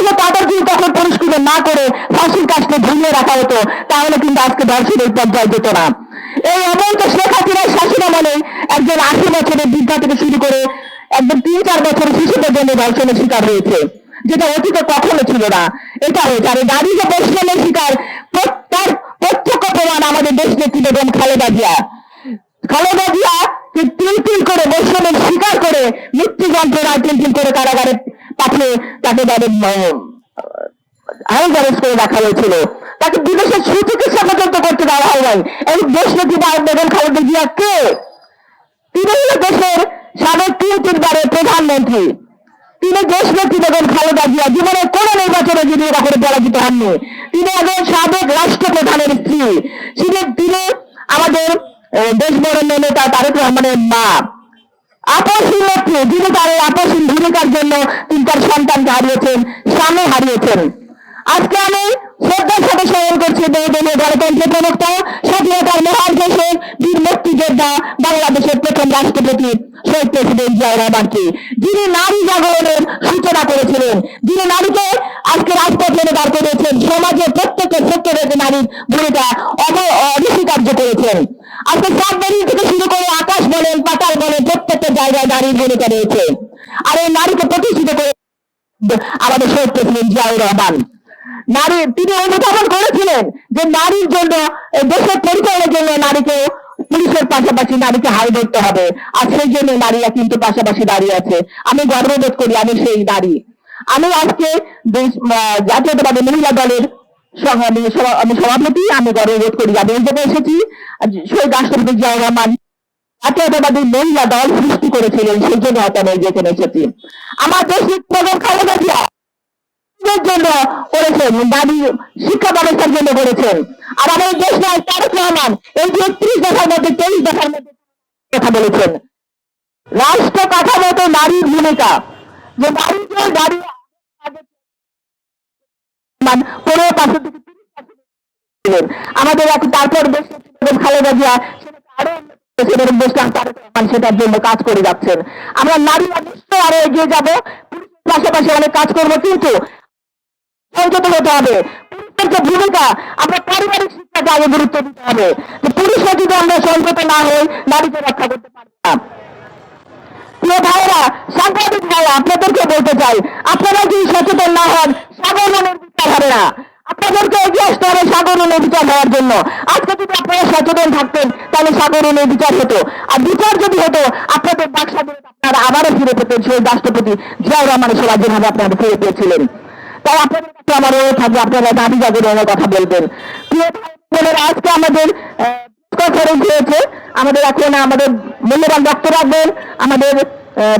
থেকে তাদের যদি তখন পুরস্কৃত না করে ফাঁসির কাছে ঝুলিয়ে রাখা হতো, তাহলে কিন্তু আজকে ধর্ষণের পর্যায়ে যেত না। এই অবৈধ শেখ হাসিনার শাসন আমলে একজন ৮০ বছরের বৃদ্ধা থেকে শুরু করে একদম ৩-৪ বছরের শিশু পর্যন্ত ধর্ষণের শিকার হয়েছে, যেটা অতীতে কখনো ছিল না। এটা হয়েছে। আর এই নারী যে বৈষম্যের শিকার, তার প্রত্যক্ষ প্রমাণ আমাদের দেশ নেত্রী বেগম খালেদা জিয়া। খালেদা জিয়া তিল করে বৈষম্যের শিকার করে মৃত্যু যন্ত্রণায় তিল করে কারাগারে পাঠিয়ে তাকে তাদের হাউস অ্যারেস্ট করে রাখা হয়েছিল। তাকে বিদেশের সুচিকিৎসা পর্যন্ত করতে দেওয়া হয় নাই। এই দেশ নেত্রী বেগম খালেদা জিয়া কে? তিনি হল দেশের সাবেক ৩-৩বারের প্রধানমন্ত্রী। তিনি দেশ নেত্রী বেগম খালেদা জিয়া জীবনের কোন নির্বাচনে যিনি কখনো পরাজিত হননি। তিনি একজন সাবেক রাষ্ট্রপ্রধানের স্ত্রী। তিনি আমাদের দেশ বরণ্য নেতা তারেক রহমানের মা। আপসহীন নেত্রী, যিনি তার আপসহীন ভূমিকার জন্য তিনি তার সন্তানকে হারিয়েছেন, স্বামী হারিয়েছেন। আজকে আমি শ্রদ্ধার সাথে স্মরণ করছি বহুদলীয় গণতন্ত্রের প্রবক্তা, স্বাধীনতার মহান ঘোষক, বীর মুক্তিযোদ্ধা, বাংলাদেশের প্রথম রাষ্ট্রপতি শহীদ প্রেসিডেন্ট জিয়াউর রহমানকে, যিনি নারী জাগরণের সূচনা করেছিলেন, যিনি নারীকে আজকে রাজপথে এনে দাঁড় করেছেন, সমাজের প্রত্যেকের সেক্টরে নারীর ভূমিকা অনস্বীকার্য করেছেন। আজকে সাবমেরিন থেকে শুরু করে আকাশ বলেন, পাতাল বলেন, প্রত্যেকটা জায়গায় নারীর ভূমিকা রয়েছে। আর এই নারীকে প্রতিষ্ঠিত করে আমাদের শহীদ প্রেসিডেন্ট জিয়াউর রহমান। নারী তিনি অনুধাবন করেছিলেন যে নারীর জন্য, দেশের পরিচয়ের জন্য নারীকে পুলিশের পাশাপাশি নারীকে হাল ধরতে হবে। আর সেই জন্য নারীরা কিন্তু পাশাপাশি দাঁড়িয়ে আছে। আমি গর্ববোধ করি আমি সেই নারী। আমি আজকে জাতীয়তাবাদী মহিলা দলের আমি সভাপতি। আমি গর্ববোধ করি আমি এই জায়গায় এসেছি। শহীদ রাষ্ট্রপতি জিয়াউর রহমান জাতীয়তাবাদী মহিলা দল সৃষ্টি করেছিলেন, সেই জন্য হয়তো আমি যেখানে এসেছি। আমার দেশ বেগম খালেদা জিয়া জন্য করেছেন, নারী শিক্ষা ব্যবস্থার জন্য করেছেন। আর আমাদের দেশ নয় তারেক রহমান এই যে ৩১ দফার মধ্যে ২৩ দফার মধ্যে কথা বলেছেন। রাষ্ট্র কাঠামোতে নারীর ভূমিকা, যে নারীকে নারী ১৫% থেকে ৩০% আমাদের তারপর দেশ খালেদা জিয়া আরো সেটার জন্য কাজ করে যাচ্ছেন। আমরা নারীরা নিশ্চয় আরো এগিয়ে যাব, পাশাপাশি অনেক কাজ করবো, কিন্তু সংযত হতে হবে। পুরুষের যে ভূমিকা, আমরা পারিবারিক শিক্ষাকে আগে গুরুত্ব দিতে হবে। পুরুষরা যদি আমরা সংযত না হই, নারীকে রক্ষা করতে পারবো না। প্রিয় ভাইয়েরা, সাংবাদিক ভাইরা, আপনাদেরকে বলতে চাই, আপনারা যদি সচেতন না হন, সাগর মনের বিচার হবে না। আপনাদেরকে এগিয়ে আসতে হবে সাগর মনের বিচার হওয়ার জন্য। আজকে যদি আপনারা সচেতন থাকতেন, তাহলে সাগর মনের বিচার হতো। আর বিচার যদি হতো, আপনাদের বাক স্বাধীনতা আপনারা আবারও ফিরে পেতেন, শহীদ রাষ্ট্রপতি জিয়াউর রহমানের সেবা যেভাবে আপনারা ফিরে পেয়েছিলেন। তাই আপনাদের কাছে আমার অনুরোধ থাকবে, আপনারা নারী জাগরণের কথা বলবেন। প্রিয় ভাই, আজকে আমাদের হয়েছে, আমাদের এখন আমাদের মূল্যবান বক্তব্য রাখবেন আমাদের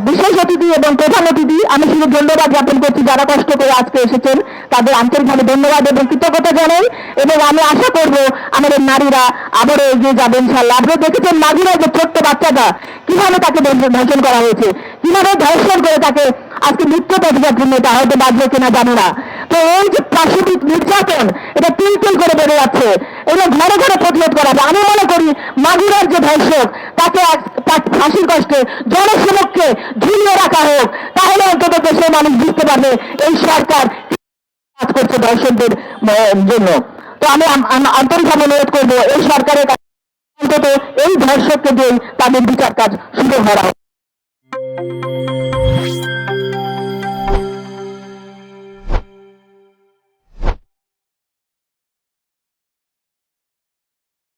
বিশেষ অতিথি এবং প্রধান অতিথি। আমি শুধু ধন্যবাদ জ্ঞাপন করছি যারা কষ্ট করে আজকে এসেছেন, তাদের আন্তরিকভাবে ধন্যবাদ এবং কৃতজ্ঞতা জানাই। এবং আমি আশা করব আমাদের নারীরা আবারও এগিয়ে যাবেন ইনশাআল্লাহ। আপনারা দেখেছেন মাগুরা যে ছোট্ট বাচ্চাটা কিভাবে তাকে ধর্ষণ করা হয়েছে, কিভাবে ধর্ষণ করে তাকে আজকে মৃত্যু পথযাত্রী নেতা হয়তো বাঁচবে কিনা জানি না। তো এই যে প্রাসঙ্গিক নির্যাতন, এটা তিল করে বেড়ে যাচ্ছে, এগুলো ঘরে ঘরে প্রতিরোধ করা হবে। আমি মনে করি মাগুরার যে ধর্ষক, তাকে ফাঁসির কষ্টে জনসেবককে ঝুলিয়ে রাখা হোক, তাহলে অন্তত দেশের মানুষ বুঝতে পারবে এই সরকার কাজ করছে ধর্ষকদের জন্য। তো আমি আন্তরিকভাবে অনুরোধ করবো এই সরকারের কাছে অন্তত এই ধর্ষককে দিয়ে তাদের বিচার কাজ শুরু করা হোক।